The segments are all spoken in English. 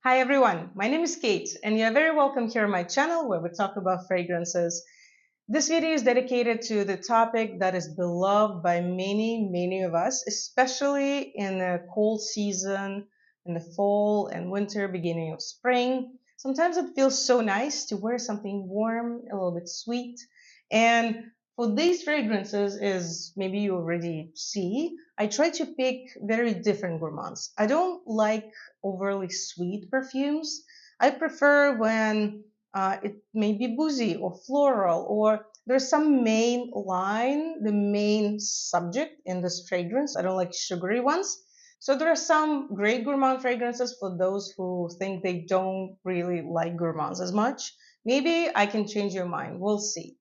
Hi everyone, my name is Kate and you're very welcome here on my channel where we talk about fragrances. This video is dedicated to the topic that is beloved by many of us, especially in the cold season, in the fall and winter, beginning of spring. Sometimes it feels so nice to wear something warm, a little bit sweet. And for these fragrances, as maybe you already see, I try to pick very different gourmands. I don't like overly sweet perfumes. I prefer when it may be boozy or floral, or there's some main line, the main subject in this fragrance. I don't like sugary ones. So there are some great gourmand fragrances for those who think they don't really like gourmands as much. Maybe I can change your mind. We'll see.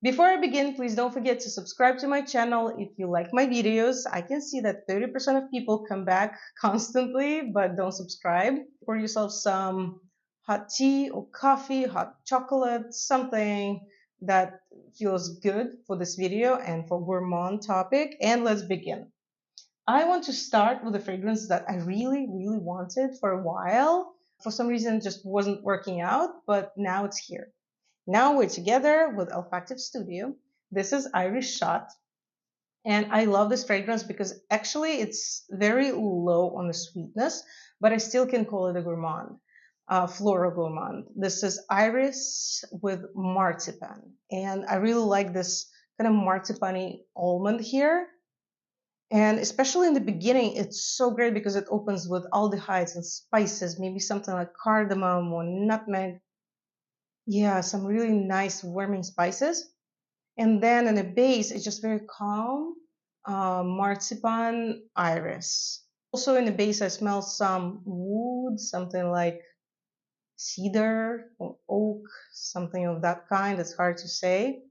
Before I begin, please don't forget to subscribe to my channel if you like my videos. I can see that 30% of people come back constantly but don't subscribe. Pour yourself some hot tea or coffee, hot chocolate, something that feels good for this video and for gourmand topic. And let's begin. I want to start with a fragrance that I really wanted for a while. For some reason, it just wasn't working out, but now it's here. Now we're together with Olfactive Studio. This is Irish Shot. And I love this fragrance because actually it's very low on the sweetness, but I still can call it a gourmand, floral gourmand. This is iris with marzipan. And I really like this kind of marzipan almond here. And especially in the beginning, it's so great because it opens with aldehydes and spices, maybe something like cardamom or nutmeg. Yeah, some really nice warming spices. And then in the base, it's just very calm, marzipan iris. Also in the base, I smell some wood, something like cedar or oak, something of that kind. It's hard to say.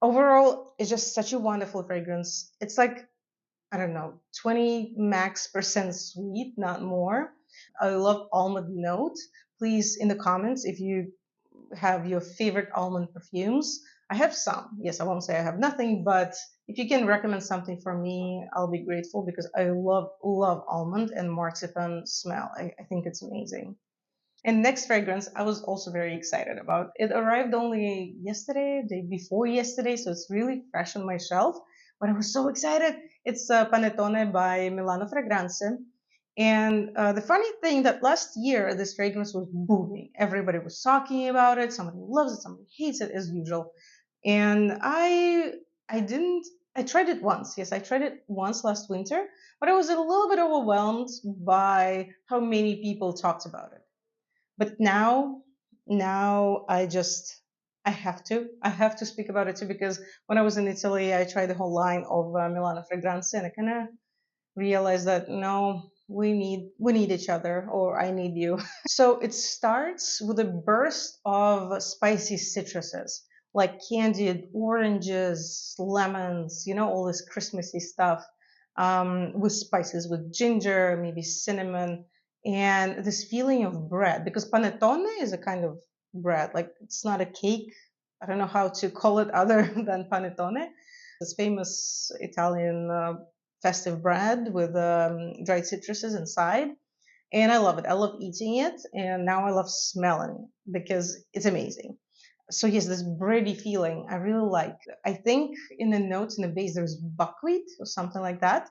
Overall, it's just such a wonderful fragrance. It's like, I don't know, 20 max percent sweet, not more. I love almond note. Please, in the comments, if you have your favorite almond perfumes. I have some. Yes, I won't say I have nothing, but if you can recommend something for me, I'll be grateful because I love almond and marzipan smell. I think it's amazing. And next fragrance, I was also very excited about. It arrived only yesterday, day before yesterday, so it's really fresh on my shelf. But I was so excited. It's Panettone by Milano Fragranze. And the funny thing that last year this fragrance was booming. Everybody was talking about it. Somebody loves it, somebody hates it as usual. And I didn't. I tried it once. Yes, I tried it once last winter, but I was a little bit overwhelmed by how many people talked about it. But now I have to speak about it too because when I was in Italy, I tried the whole line of Milano Fragranze, and I kind of realized that no, we need each other, or I need you. So it starts with a burst of spicy citruses like candied oranges, lemons, all this Christmassy stuff, with spices, with ginger, maybe cinnamon, and this feeling of bread. Because panettone is a kind of bread, like it's not a cake. I don't know how to call it other than panettone. This famous Italian festive bread with dried citruses inside. And I love it. I love eating it, and now I love smelling it because it's amazing. So yes, this bready feeling I really like. I think in the notes in the base there's buckwheat or something like that,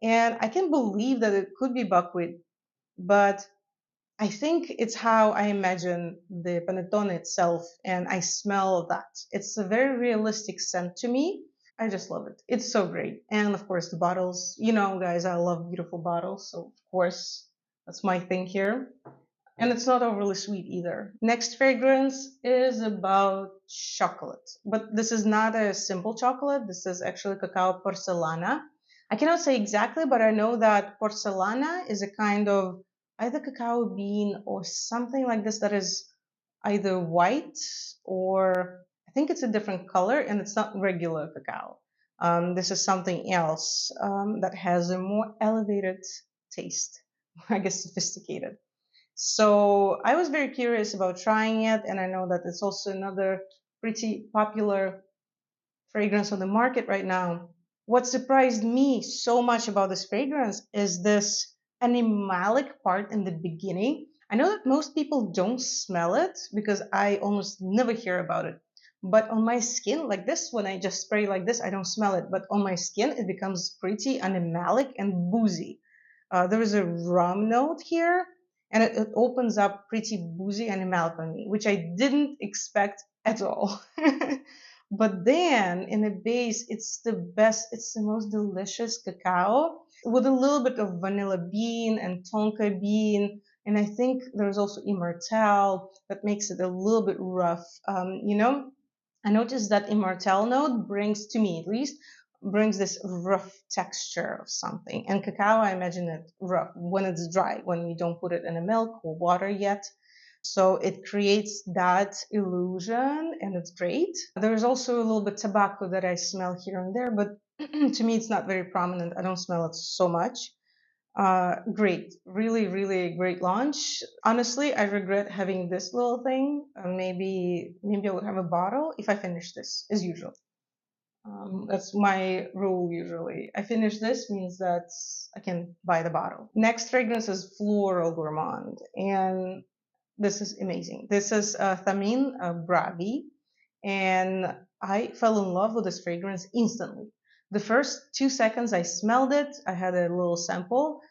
and I can believe that it could be buckwheat, but I think it's how I imagine the panettone itself, and I smell that. It's a very realistic scent to me. I just love it. It's so great. And of course, the bottles. Guys, I love beautiful bottles. So, of course, that's my thing here. And it's not overly sweet either. Next fragrance is about chocolate. But this is not a simple chocolate. This is actually cacao porcelana. I cannot say exactly, but I know that porcelana is a kind of either cacao bean or something like this that is either white or I think it's a different color and it's not regular cacao. This is something else that has a more elevated taste, I guess sophisticated. So I was very curious about trying it, and I know that it's also another pretty popular fragrance on the market right now. What surprised me so much about this fragrance is this animalic part in the beginning. I know that most people don't smell it because I almost never hear about it. But on my skin, like this, when I just spray like this, I don't smell it. But on my skin, it becomes pretty animalic and boozy. There is a rum note here, and it opens up pretty boozy animalic on me, which I didn't expect at all. But then in the base, it's the best, it's the most delicious cacao with a little bit of vanilla bean and tonka bean. And I think there's also immortelle that makes it a little bit rough. I noticed that immortelle note brings, to me at least, brings this rough texture of something. And cacao, I imagine it rough when it's dry, when you don't put it in a milk or water yet. So it creates that illusion and it's great. There's also a little bit tobacco that I smell here and there, but to me it's not very prominent. I don't smell it so much. Great, really, really great launch. Honestly, I regret having this little thing. Maybe I would have a bottle if I finish this, as usual. That's my rule usually. I finish this means that I can buy the bottle. Next fragrance is Floral Gourmand, and this is amazing. This is Thameen Bravi, and I fell in love with this fragrance instantly. The first 2 seconds I smelled it, I had a little sample,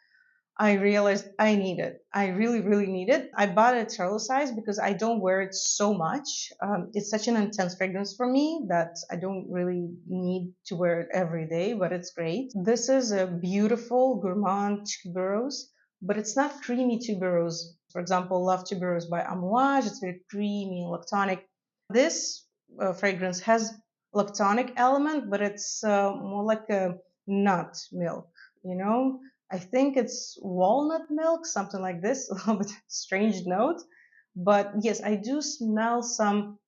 I realized I need it. I really, really need it. I bought it travel size because I don't wear it so much. It's such an intense fragrance for me that I don't really need to wear it every day, but it's great. This is a beautiful gourmand tuberose, but it's not creamy tuberose. For example, Love Tuberose by Amouage. It's very creamy, lactonic. This fragrance has lactonic element, but it's more like a nut milk, you know? I think it's walnut milk, something like this, a little bit strange note. But yes, I do smell some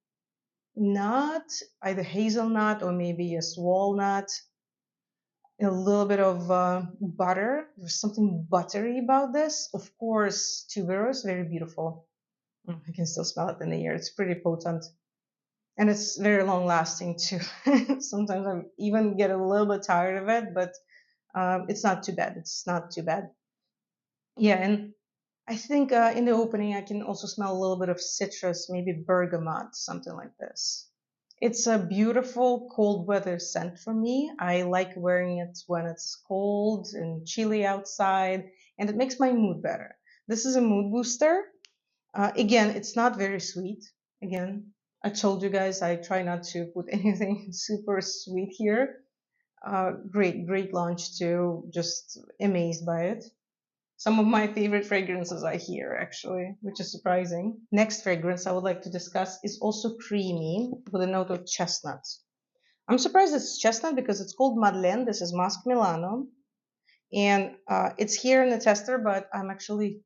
nut, either hazelnut or maybe yes, walnut, a little bit of butter. There's something buttery about this. Of course, tuberose, very beautiful. I can still smell it in the air. It's pretty potent. And it's very long lasting too. Sometimes I even get a little bit tired of it, but it's not too bad. It's not too bad. Yeah, and I think in the opening I can also smell a little bit of citrus, maybe bergamot, something like this. It's a beautiful cold weather scent for me. I like wearing it when it's cold and chilly outside, and it makes my mood better. This is a mood booster. Again, it's not very sweet. Again, I told you guys I try not to put anything super sweet here. Great, great launch too. Just amazed by it. Some of my favorite fragrances are here, actually, which is surprising. Next fragrance I would like to discuss is also creamy with a note of chestnut. I'm surprised it's chestnut because it's called Madeleine. This is Masque Milano. And it's here in the tester, but I'm actually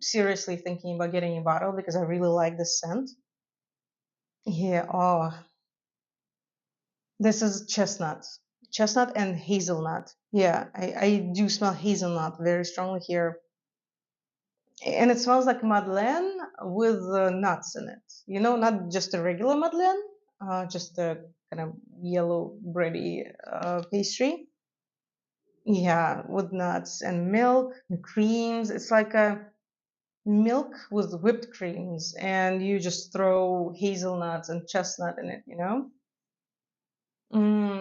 seriously thinking about getting a bottle because I really like this scent. Yeah, oh, this is chestnut. Chestnut and hazelnut. Yeah, I do smell hazelnut very strongly here. And it smells like Madeleine with nuts in it. You know, not just a regular Madeleine, just a kind of yellow bready pastry. Yeah, with nuts and milk and creams. It's like a milk with whipped creams, and you just throw hazelnuts and chestnut in it, you know?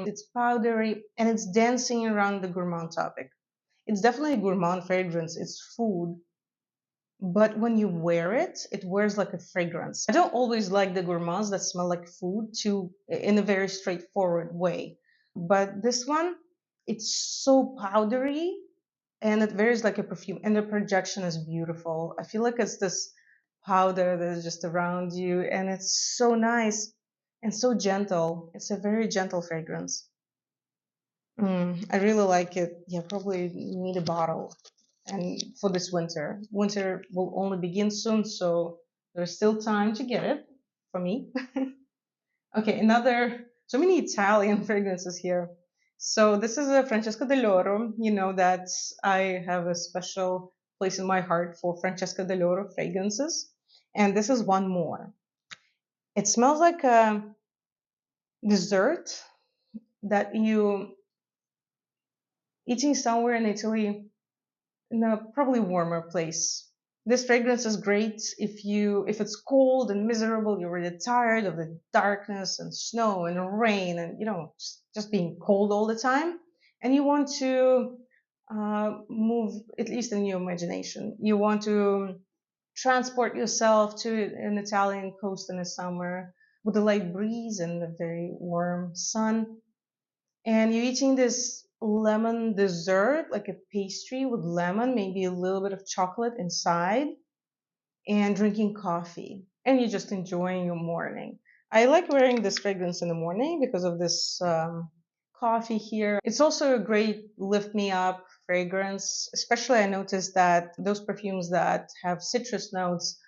It's powdery and it's dancing around the gourmand topic. It's definitely a gourmand fragrance. It's food, but when you wear it, it wears like a fragrance. I don't always like the gourmands that smell like food too, in a very straightforward way. But this one, it's so powdery and it wears like a perfume, and the projection is beautiful. I feel like it's this powder that is just around you, and it's so nice and so gentle. It's a very gentle fragrance. I really like it. Yeah, probably need a bottle. And for this winter, winter will only begin soon, so there's still time to get it for me. Okay, so many Italian fragrances here. So this is a Francesca dell'Oro. You know that I have a special place in my heart for Francesca dell'Oro fragrances. And this is one more. It smells like a dessert that you eating somewhere in Italy in a probably warmer place. This fragrance is great if it's cold and miserable, you're really tired of the darkness and snow and rain and just being cold all the time, and you want to move, at least in your imagination. You want to transport yourself to an Italian coast in the summer with a light breeze and a very warm sun, and you're eating this lemon dessert, like a pastry with lemon, maybe a little bit of chocolate inside, and drinking coffee, and you're just enjoying your morning. I like wearing this fragrance in the morning because of this coffee here. It's also a great lift me up fragrance. Especially, I noticed that those perfumes that have citrus notes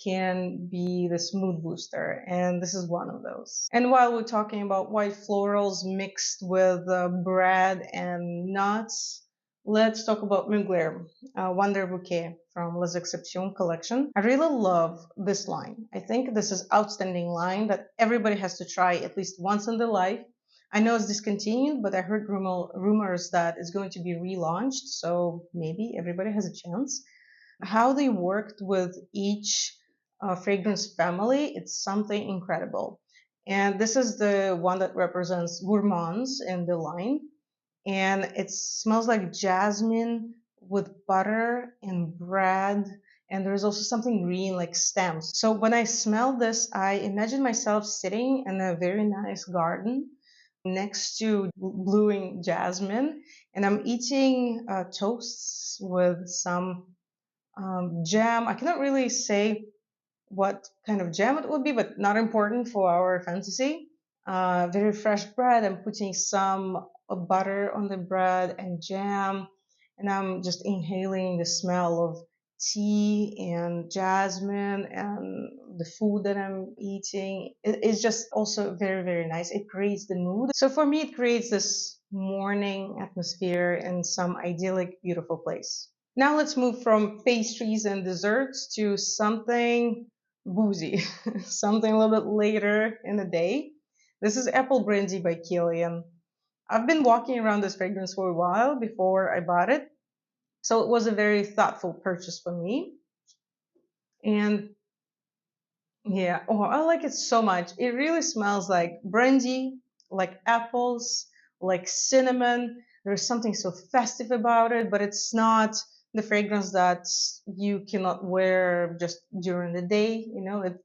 can be this mood booster, and this is one of those. And while we're talking about white florals mixed with bread and nuts, let's talk about Mugler, Wonder Bouquet from Les Exceptions collection. I really love this line. I think this is outstanding line that everybody has to try at least once in their life. I know it's discontinued, but I heard rumors that it's going to be relaunched, so maybe everybody has a chance. How they worked with each fragrance family, it's something incredible. And this is the one that represents gourmands in the line, and it smells like jasmine with butter and bread, and there's also something green like stems. So when I smell this, I imagine myself sitting in a very nice garden next to blooming jasmine, and I'm eating toasts with some jam. I cannot really say what kind of jam it would be, but not important for our fantasy. Very fresh bread. I'm putting some butter on the bread and jam, and I'm just inhaling the smell of tea and jasmine and the food that I'm eating. It's just also very, very nice. It creates the mood. So for me, it creates this morning atmosphere in some idyllic, beautiful place. Now let's move from pastries and desserts to something boozy, something a little bit later in the day. This is Apple Brandy by Kilian. I've been walking around this fragrance for a while before I bought it, so it was a very thoughtful purchase for me. And yeah, oh, I like it so much. It really smells like brandy, like apples, like cinnamon. There's something so festive about it, but it's not the fragrance that you cannot wear just during the day.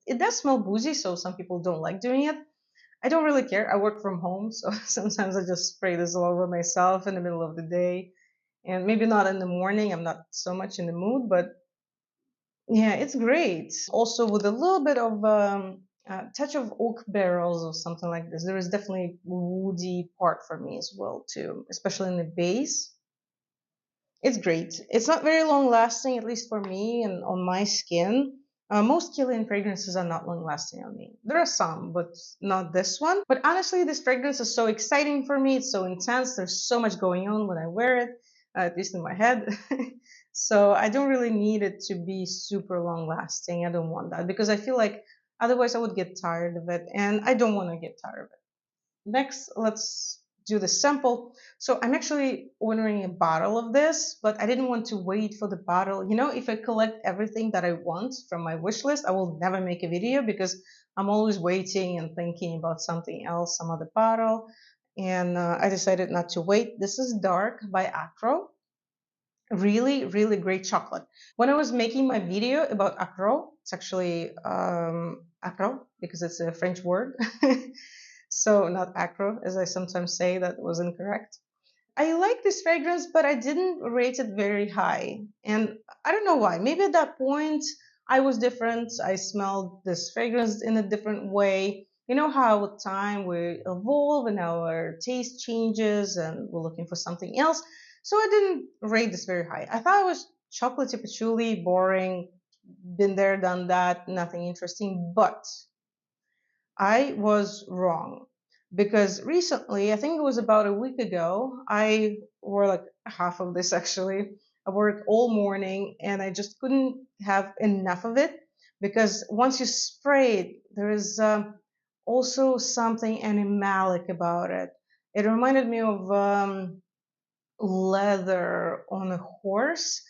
It does smell boozy, so some people don't like doing it. I don't really care. I work from home, so sometimes I just spray this all over myself in the middle of the day. And maybe not in the morning. I'm not so much in the mood, but yeah, it's great. Also, with a little bit of touch of oak barrels or something like this. There is definitely a woody part for me as well too, especially in the base. It's great. It's not very long lasting, at least for me and on my skin. Most Kilian fragrances are not long lasting on me. There are some, but not this one. But honestly, this fragrance is so exciting for me. It's so intense. There's so much going on when I wear it, at least in my head. So I don't really need it to be super long lasting. I don't want that because I feel like otherwise I would get tired of it, and I don't want to get tired of it. Next, let's do the sample. So I'm actually ordering a bottle of this, but I didn't want to wait for the bottle. If I collect everything that I want from my wish list, I will never make a video because I'm always waiting and thinking about something else, some other bottle. And I decided not to wait. This is Dark by Akro. Really, really great chocolate. When I was making my video about Akro, it's actually Akro because it's a French word. So not Akro, as I sometimes say, that was incorrect. I like this fragrance, but I didn't rate it very high. And I don't know why. Maybe at that point I was different. I smelled this fragrance in a different way. You know how with time we evolve and our taste changes and we're looking for something else. So I didn't rate this very high. I thought it was chocolatey patchouli, boring, been there, done that, nothing interesting. But I was wrong because recently, I think it was about a week ago, I wore like half of this actually. I wore it all morning and I just couldn't have enough of it because once you spray it, there is also something animalic about it. It reminded me of leather on a horse.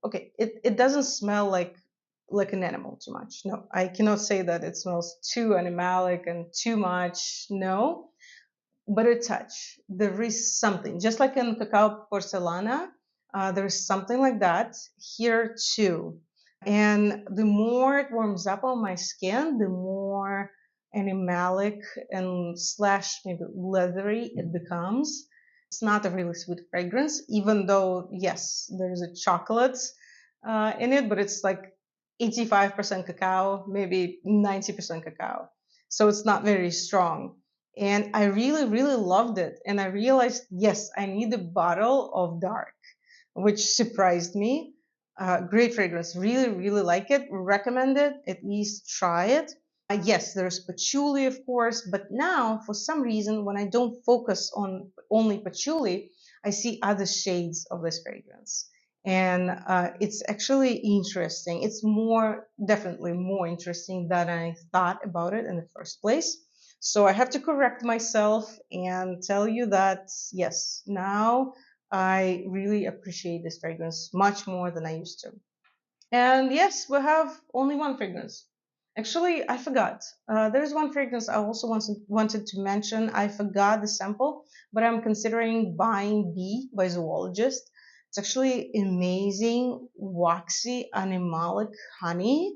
Okay, it doesn't smell like an animal too much. No, I cannot say that it smells too animalic and too much. No, but a touch. There is something, just like in Cacao Porcelana, there's something like that here too. And the more it warms up on my skin, the more animalic and slash maybe leathery it becomes. It's not a really sweet fragrance, even though, yes, there's a chocolate in it, but it's like 85% cacao, maybe 90% cacao. So it's not very strong. And I really, really loved it. And I realized, yes, I need a bottle of dark, which surprised me. Great fragrance. Really, really like it. Recommend it. At least try it. Yes, there's patchouli, of course, but now for some reason, when I don't focus on only patchouli, I see other shades of this fragrance. And it's actually interesting. It's definitely more interesting than I thought about it in the first place. So I have to correct myself and tell you that, yes, now I really appreciate this fragrance much more than I used to. And yes, we have only one fragrance. Actually, I forgot. There's one fragrance I also wanted to mention. I forgot the sample, but I'm considering buying Bee by Zoologist. It's actually amazing, waxy, animalic honey.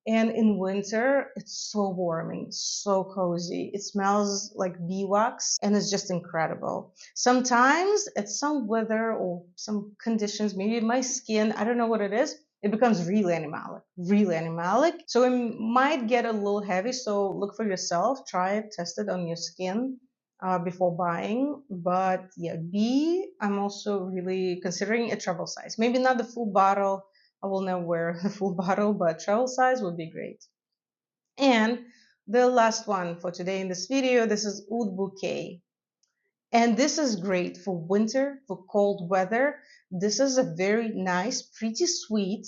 And in winter, it's so warming, so cozy. It smells like beeswax and it's just incredible. Sometimes at some weather or some conditions, maybe my skin, I don't know what it is, it becomes really animalic, really animalic. So it might get a little heavy. So look for yourself, try it, test it on your skin before buying. But yeah, I'm also really considering a travel size. Maybe not the full bottle. I will never wear the full bottle, but travel size would be great. And the last one for today in this video, this is Oud Bouquet. And this is great for winter, for cold weather. This is a very nice, pretty sweet,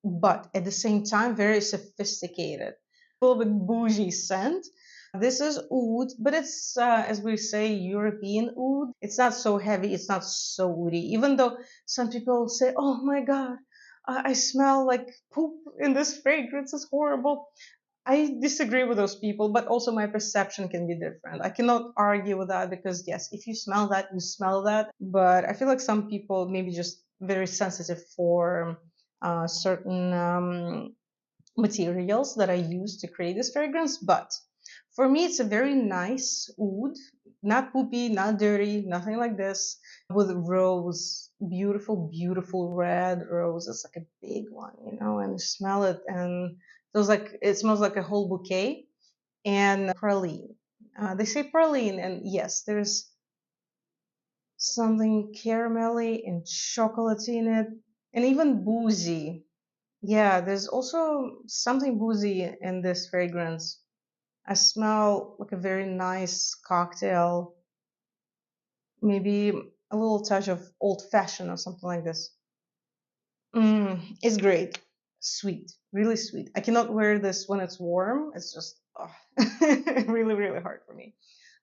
but at the same time, very sophisticated. A little bit bougie scent. This is oud, but it's, as we say, European oud. It's not so heavy, it's not so woody, even though some people say, oh my God, I smell like poop in this fragrance, it's horrible. I disagree with those people, but also my perception can be different. I cannot argue with that because, yes, if you smell that, you smell that. But I feel like some people maybe just very sensitive for certain materials that I use to create this fragrance. But for me, it's a very nice oud, not poopy, not dirty, nothing like this, with rose, beautiful, beautiful red rose. It's like a big one, and you smell it and it smells like a whole bouquet. And praline. They say praline, and yes, there's something caramelly and chocolatey in it, and even boozy. Yeah, there's also something boozy in this fragrance. I smell like a very nice cocktail, maybe a little touch of old fashioned or something like this. It's great. Sweet, really sweet. I cannot wear this when it's warm. It's just really, really hard for me.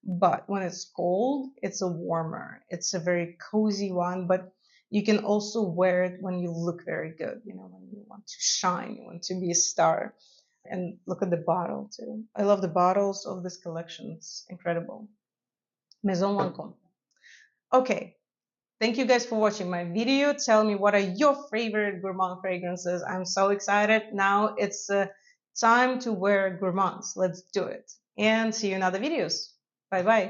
But when it's cold, it's a warmer. It's a very cozy one, but you can also wear it when you look very good, when you want to shine, you want to be a star. And look at the bottle too. I love the bottles of this collection. It's incredible. Maison Lancôme. Okay, thank you guys for watching my video. Tell me what are your favorite gourmand fragrances. I'm so excited. Now it's time to wear gourmands. Let's do it. And see you in other videos. Bye bye.